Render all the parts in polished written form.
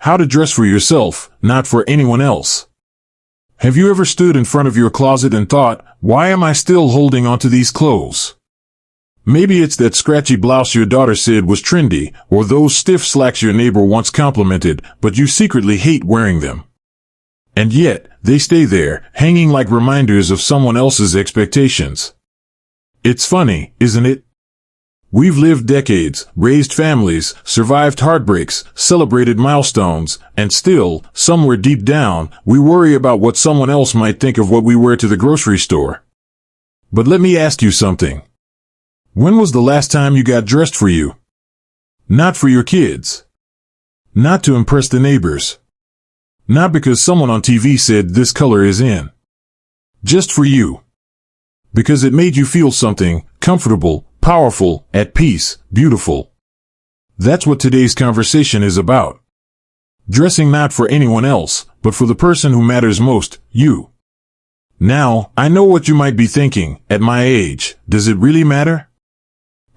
how to dress for yourself, not for anyone else. Have you ever stood in front of your closet and thought, why am I still holding onto these clothes? Maybe it's that scratchy blouse your daughter said was trendy, or those stiff slacks your neighbor once complimented, but you secretly hate wearing them. And yet, they stay there, hanging like reminders of someone else's expectations. It's funny, isn't it? We've lived decades, raised families, survived heartbreaks, celebrated milestones, and still, somewhere deep down, we worry about what someone else might think of what we wear to the grocery store. But let me ask you something. When was the last time you got dressed for you? Not for your kids. Not to impress the neighbors. Not because someone on TV said this color is in. Just for you. Because it made you feel something, comfortable, powerful, at peace, beautiful. That's what today's conversation is about. Dressing not for anyone else, but for the person who matters most, you. Now, I know what you might be thinking, at my age, does it really matter?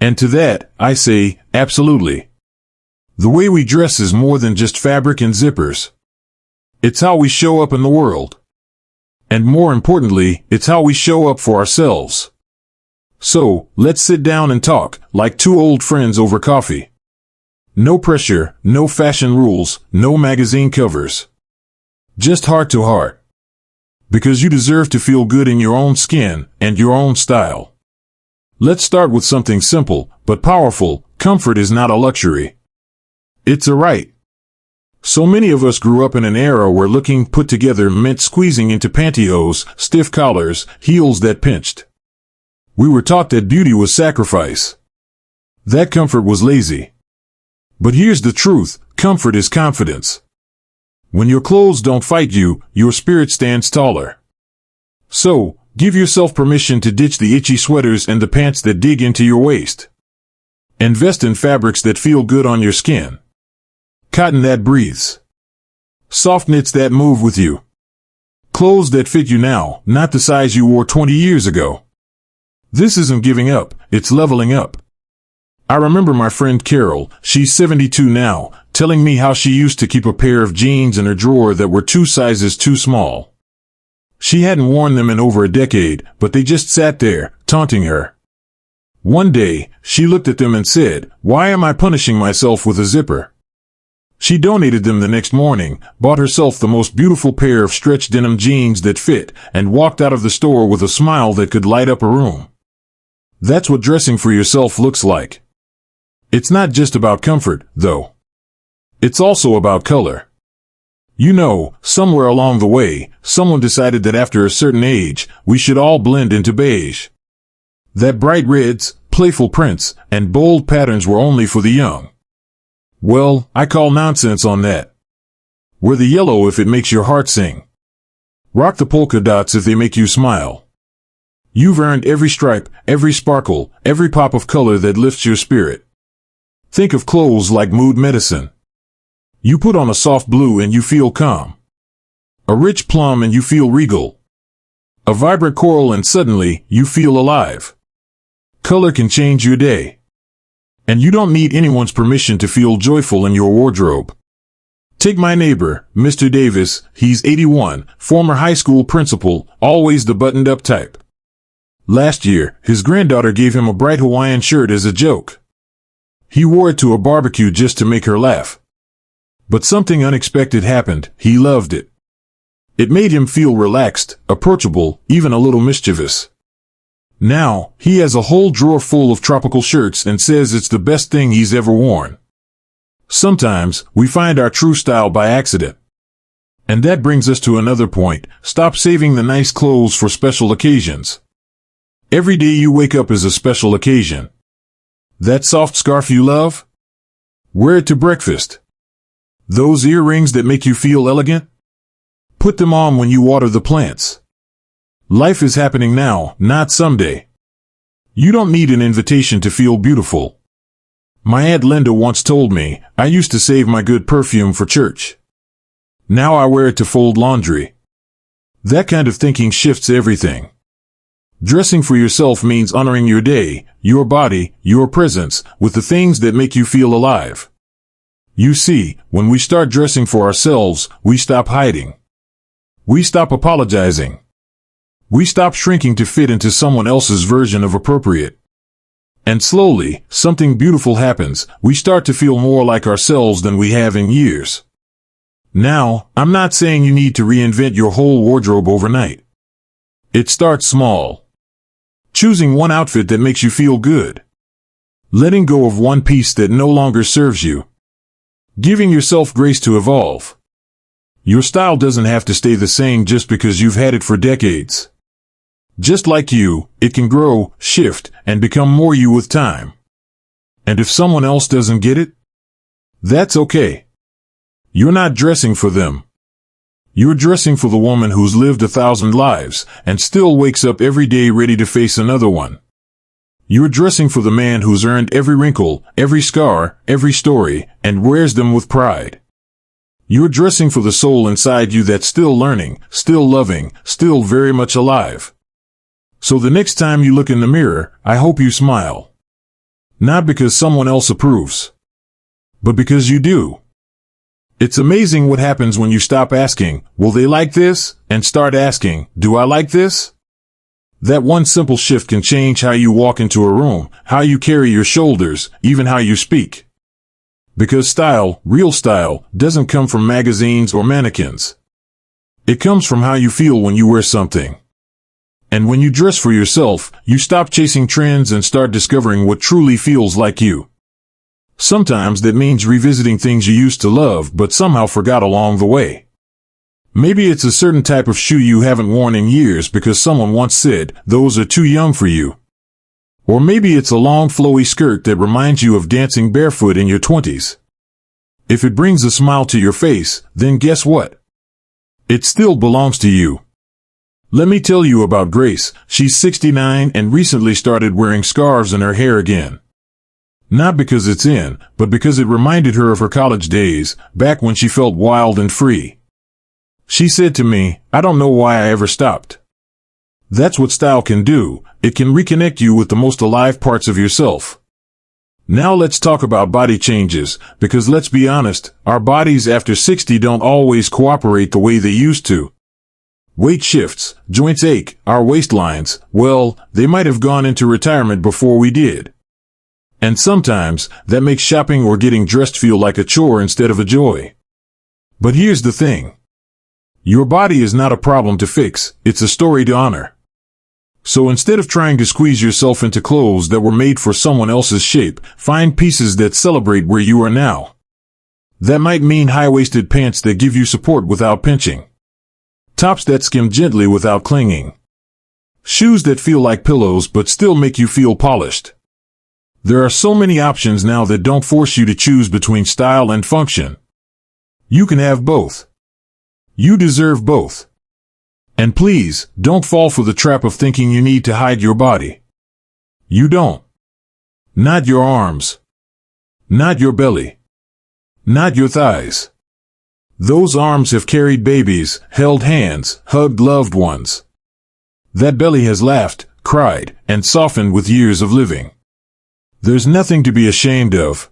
And to that, I say, absolutely. The way we dress is more than just fabric and zippers. It's how we show up in the world. And more importantly, it's how we show up for ourselves. So, let's sit down and talk, like two old friends over coffee. No pressure, no fashion rules, no magazine covers. Just heart to heart. Because you deserve to feel good in your own skin, and your own style. Let's start with something simple, but powerful. Comfort is not a luxury. It's a right. So many of us grew up in an era where looking put together meant squeezing into pantyhose, stiff collars, heels that pinched. We were taught that beauty was sacrifice. That comfort was lazy. But here's the truth, comfort is confidence. When your clothes don't fight you, your spirit stands taller. So, give yourself permission to ditch the itchy sweaters and the pants that dig into your waist. Invest in fabrics that feel good on your skin. Cotton that breathes. Soft knits that move with you. Clothes that fit you now, not the size you wore 20 years ago. This isn't giving up, it's leveling up. I remember my friend Carol, she's 72 now, telling me how she used to keep a pair of jeans in her drawer that were 2 sizes too small. She hadn't worn them in over a decade, but they just sat there, taunting her. One day, she looked at them and said, "Why am I punishing myself with a zipper?" She donated them the next morning, bought herself the most beautiful pair of stretch denim jeans that fit, and walked out of the store with a smile that could light up a room. That's what dressing for yourself looks like. It's not just about comfort, though. It's also about color. You know, somewhere along the way, someone decided that after a certain age, we should all blend into beige. That bright reds, playful prints, and bold patterns were only for the young. Well, I call nonsense on that. Wear the yellow if it makes your heart sing. Rock the polka dots if they make you smile. You've earned every stripe, every sparkle, every pop of color that lifts your spirit. Think of clothes like mood medicine. You put on a soft blue and you feel calm. A rich plum and you feel regal. A vibrant coral and suddenly, you feel alive. Color can change your day. And you don't need anyone's permission to feel joyful in your wardrobe. Take my neighbor, Mr. Davis, he's 81, former high school principal, always the buttoned-up type. Last year, his granddaughter gave him a bright Hawaiian shirt as a joke. He wore it to a barbecue just to make her laugh. But something unexpected happened, he loved it. It made him feel relaxed, approachable, even a little mischievous. Now, he has a whole drawer full of tropical shirts and says it's the best thing he's ever worn. Sometimes, we find our true style by accident. And that brings us to another point, stop saving the nice clothes for special occasions. Every day you wake up is a special occasion. That soft scarf you love? Wear it to breakfast. Those earrings that make you feel elegant? Put them on when you water the plants. Life is happening now, not someday. You don't need an invitation to feel beautiful. My Aunt Linda once told me, I used to save my good perfume for church. Now I wear it to fold laundry. That kind of thinking shifts everything. Dressing for yourself means honoring your day, your body, your presence, with the things that make you feel alive. You see, when we start dressing for ourselves, we stop hiding. We stop apologizing. We stop shrinking to fit into someone else's version of appropriate. And slowly, something beautiful happens. We start to feel more like ourselves than we have in years. Now, I'm not saying you need to reinvent your whole wardrobe overnight. It starts small. Choosing one outfit that makes you feel good. Letting go of one piece that no longer serves you. Giving yourself grace to evolve. Your style doesn't have to stay the same just because you've had it for decades. Just like you, it can grow, shift, and become more you with time. And if someone else doesn't get it, that's okay. You're not dressing for them. You're dressing for the woman who's lived 1,000 lives and still wakes up every day ready to face another one. You're dressing for the man who's earned every wrinkle, every scar, every story, and wears them with pride. You're dressing for the soul inside you that's still learning, still loving, still very much alive. So the next time you look in the mirror, I hope you smile. Not because someone else approves, but because you do. It's amazing what happens when you stop asking, will they like this? And start asking, do I like this? That one simple shift can change how you walk into a room, how you carry your shoulders, even how you speak. Because style, real style, doesn't come from magazines or mannequins. It comes from how you feel when you wear something. And when you dress for yourself, you stop chasing trends and start discovering what truly feels like you. Sometimes that means revisiting things you used to love but somehow forgot along the way. Maybe it's a certain type of shoe you haven't worn in years because someone once said, those are too young for you. Or maybe it's a long flowy skirt that reminds you of dancing barefoot in your 20s. If it brings a smile to your face, then guess what? It still belongs to you. Let me tell you about Grace. She's 69 and recently started wearing scarves in her hair again. Not because it's in, but because it reminded her of her college days, back when she felt wild and free. She said to me, I don't know why I ever stopped. That's what style can do. It can reconnect you with the most alive parts of yourself. Now let's talk about body changes, because let's be honest, our bodies after 60 don't always cooperate the way they used to. Weight shifts, joints ache, our waistlines, well, they might have gone into retirement before we did. And sometimes, that makes shopping or getting dressed feel like a chore instead of a joy. But here's the thing. Your body is not a problem to fix, it's a story to honor. So instead of trying to squeeze yourself into clothes that were made for someone else's shape, find pieces that celebrate where you are now. That might mean high-waisted pants that give you support without pinching. Tops that skim gently without clinging. Shoes that feel like pillows but still make you feel polished. There are so many options now that don't force you to choose between style and function. You can have both. You deserve both. And please, don't fall for the trap of thinking you need to hide your body. You don't. Not your arms. Not your belly. Not your thighs. Those arms have carried babies, held hands, hugged loved ones. That belly has laughed, cried, and softened with years of living. There's nothing to be ashamed of.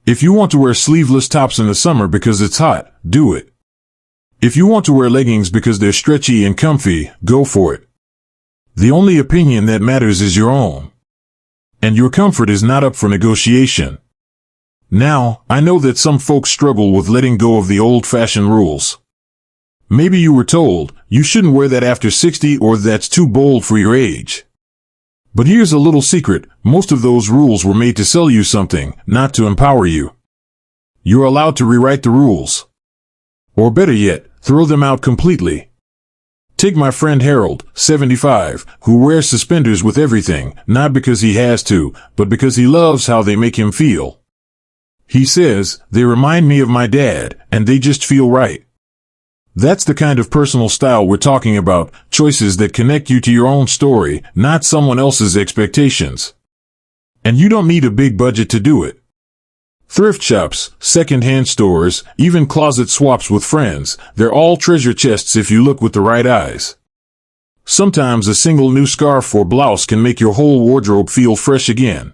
If you want to wear sleeveless tops in the summer because it's hot, do it. If you want to wear leggings because they're stretchy and comfy, go for it. The only opinion that matters is your own. And your comfort is not up for negotiation. Now, I know that some folks struggle with letting go of the old-fashioned rules. Maybe you were told, you shouldn't wear that after 60 or that's too bold for your age. But here's a little secret, most of those rules were made to sell you something, not to empower you. You're allowed to rewrite the rules. Or better yet, throw them out completely. Take my friend Harold, 75, who wears suspenders with everything, not because he has to, but because he loves how they make him feel. He says, they remind me of my dad, and they just feel right. That's the kind of personal style we're talking about, choices that connect you to your own story, not someone else's expectations. And you don't need a big budget to do it. Thrift shops, second-hand stores, even closet swaps with friends, they're all treasure chests if you look with the right eyes. Sometimes a single new scarf or blouse can make your whole wardrobe feel fresh again.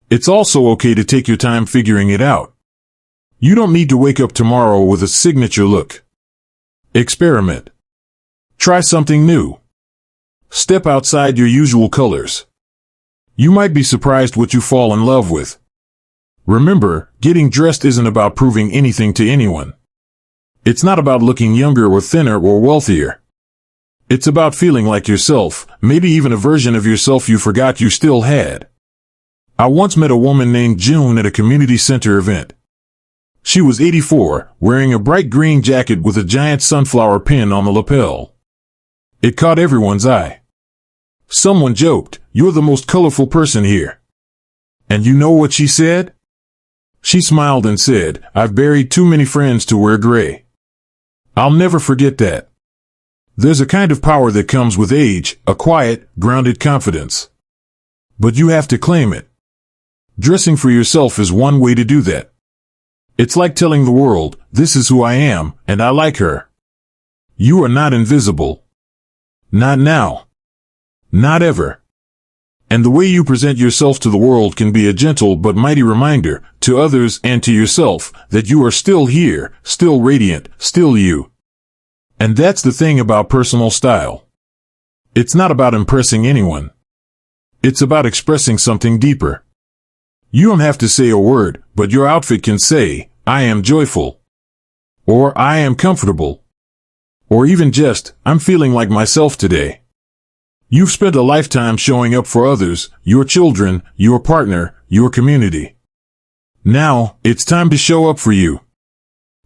It's also okay to take your time figuring it out. You don't need to wake up tomorrow with a signature look. Experiment. Try something new. Step outside your usual colors. You might be surprised what you fall in love with. Remember, getting dressed isn't about proving anything to anyone. It's not about looking younger or thinner or wealthier. It's about feeling like yourself, maybe even a version of yourself you forgot you still had. I once met a woman named June at a community center event. She was 84, wearing a bright green jacket with a giant sunflower pin on the lapel. It caught everyone's eye. Someone joked, "You're the most colorful person here." And you know what she said? She smiled and said, "I've buried too many friends to wear gray." I'll never forget that. There's a kind of power that comes with age, a quiet, grounded confidence. But you have to claim it. Dressing for yourself is one way to do that. It's like telling the world, "This is who I am, and I like her." You are not invisible. Not now. Not ever. And the way you present yourself to the world can be a gentle but mighty reminder, to others and to yourself, that you are still here, still radiant, still you. And that's the thing about personal style. It's not about impressing anyone. It's about expressing something deeper. You don't have to say a word, but your outfit can say, "I am joyful." Or "I am comfortable." Or even just, "I'm feeling like myself today." You've spent a lifetime showing up for others, your children, your partner, your community. Now, it's time to show up for you.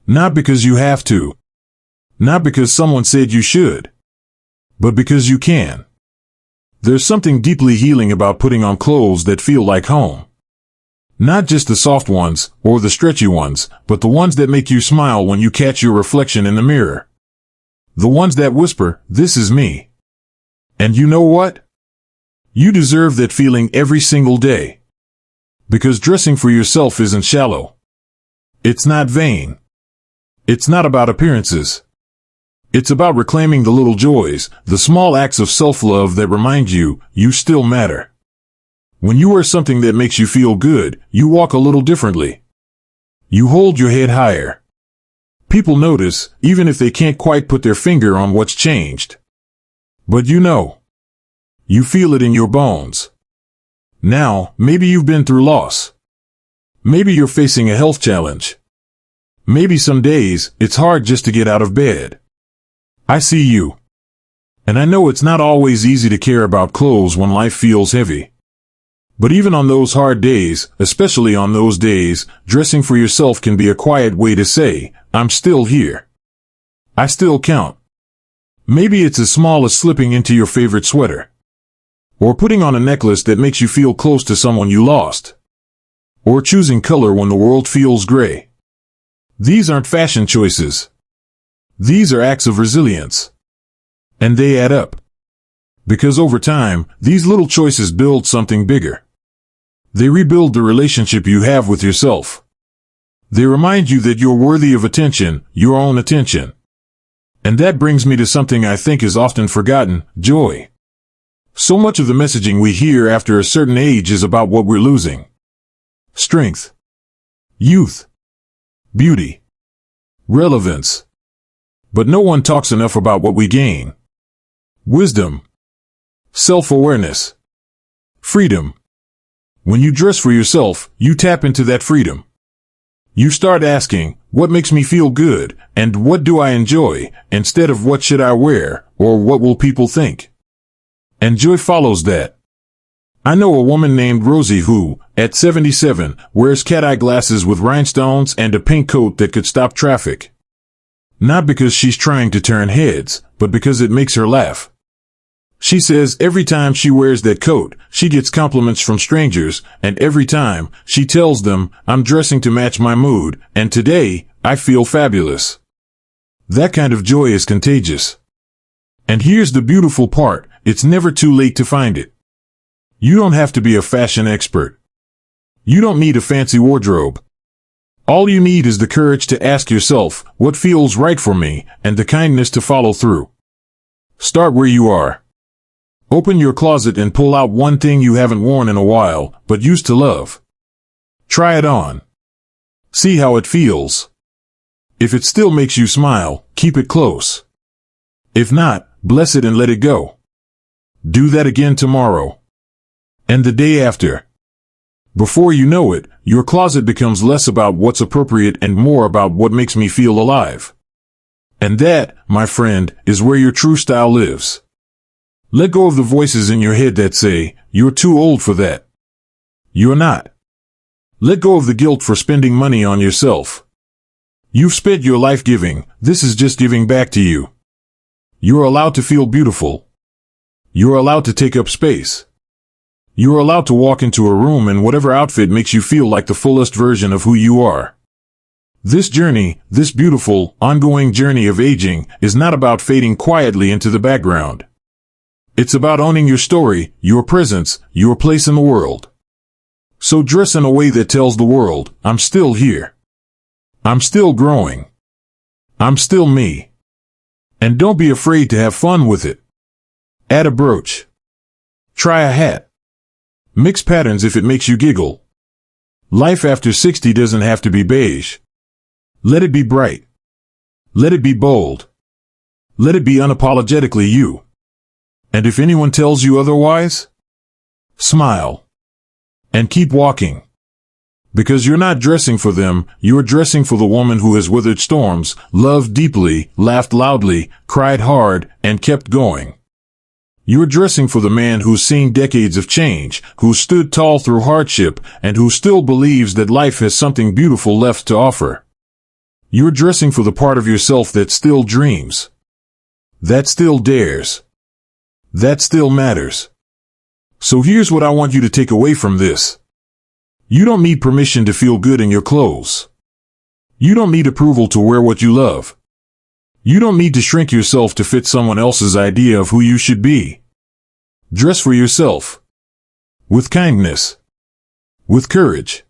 Not because you have to. Not because someone said you should. But because you can. There's something deeply healing about putting on clothes that feel like home. Not just the soft ones, or the stretchy ones, but the ones that make you smile when you catch your reflection in the mirror. The ones that whisper, "This is me." And you know what? You deserve that feeling every single day. Because dressing for yourself isn't shallow. It's not vain. It's not about appearances. It's about reclaiming the little joys, the small acts of self-love that remind you, you still matter. When you wear something that makes you feel good, you walk a little differently. You hold your head higher. People notice, even if they can't quite put their finger on what's changed. But you know. You feel it in your bones. Now, maybe you've been through loss. Maybe you're facing a health challenge. Maybe some days, it's hard just to get out of bed. I see you. And I know it's not always easy to care about clothes when life feels heavy. But even on those hard days, especially on those days, dressing for yourself can be a quiet way to say, "I'm still here. I still count." Maybe it's as small as slipping into your favorite sweater. Or putting on a necklace that makes you feel close to someone you lost. Or choosing color when the world feels gray. These aren't fashion choices. These are acts of resilience. And they add up. Because over time, these little choices build something bigger. They rebuild the relationship you have with yourself. They remind you that you're worthy of attention, your own attention. And that brings me to something I think is often forgotten, joy. So much of the messaging we hear after a certain age is about what we're losing. Strength. Youth. Beauty. Relevance. But no one talks enough about what we gain. Wisdom. Self-awareness. Freedom. When you dress for yourself, you tap into that freedom. You start asking, what makes me feel good, and what do I enjoy, instead of what should I wear, or what will people think? And joy follows that. I know a woman named Rosie who, at 77, wears cat-eye glasses with rhinestones and a pink coat that could stop traffic. Not because she's trying to turn heads, but because it makes her laugh. She says every time she wears that coat, she gets compliments from strangers, and every time, she tells them, "I'm dressing to match my mood, and today, I feel fabulous." That kind of joy is contagious. And here's the beautiful part, it's never too late to find it. You don't have to be a fashion expert. You don't need a fancy wardrobe. All you need is the courage to ask yourself, what feels right for me, and the kindness to follow through. Start where you are. Open your closet and pull out one thing you haven't worn in a while, but used to love. Try it on. See how it feels. If it still makes you smile, keep it close. If not, bless it and let it go. Do that again tomorrow. And the day after. Before you know it, your closet becomes less about what's appropriate and more about what makes me feel alive. And that, my friend, is where your true style lives. Let go of the voices in your head that say, you're too old for that. You're not. Let go of the guilt for spending money on yourself. You've spent your life giving, this is just giving back to you. You're allowed to feel beautiful. You're allowed to take up space. You're allowed to walk into a room in whatever outfit makes you feel like the fullest version of who you are. This journey, this beautiful, ongoing journey of aging, is not about fading quietly into the background. It's about owning your story, your presence, your place in the world. So dress in a way that tells the world, I'm still here. I'm still growing. I'm still me. And don't be afraid to have fun with it. Add a brooch. Try a hat. Mix patterns if it makes you giggle. Life after 60 doesn't have to be beige. Let it be bright. Let it be bold. Let it be unapologetically you. And if anyone tells you otherwise, smile. And keep walking. Because you're not dressing for them, you're dressing for the woman who has weathered storms, loved deeply, laughed loudly, cried hard, and kept going. You're dressing for the man who's seen decades of change, who stood tall through hardship, and who still believes that life has something beautiful left to offer. You're dressing for the part of yourself that still dreams. That still dares. That still matters. So here's what I want you to take away from this. You don't need permission to feel good in your clothes. You don't need approval to wear what you love. You don't need to shrink yourself to fit someone else's idea of who you should be. Dress for yourself. With kindness. With courage.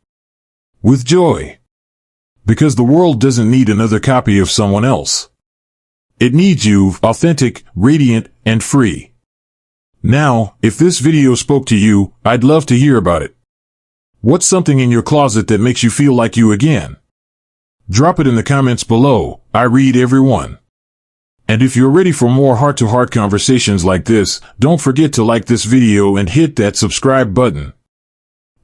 With joy. Because the world doesn't need another copy of someone else. It needs you, authentic, radiant, and free. Now, if this video spoke to you, I'd love to hear about it. What's something in your closet that makes you feel like you again? Drop it in the comments below. I read every one. And if you're ready for more heart-to-heart conversations like this, don't forget to like this video and hit that subscribe button.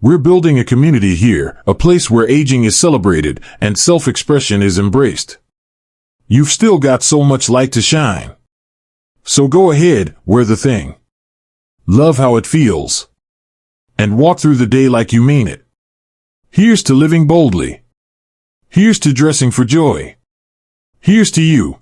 We're building a community here, a place where aging is celebrated and self-expression is embraced. You've still got so much light to shine. So go ahead, wear the thing. Love how it feels. And walk through the day like you mean it. Here's to living boldly. Here's to dressing for joy. Here's to you.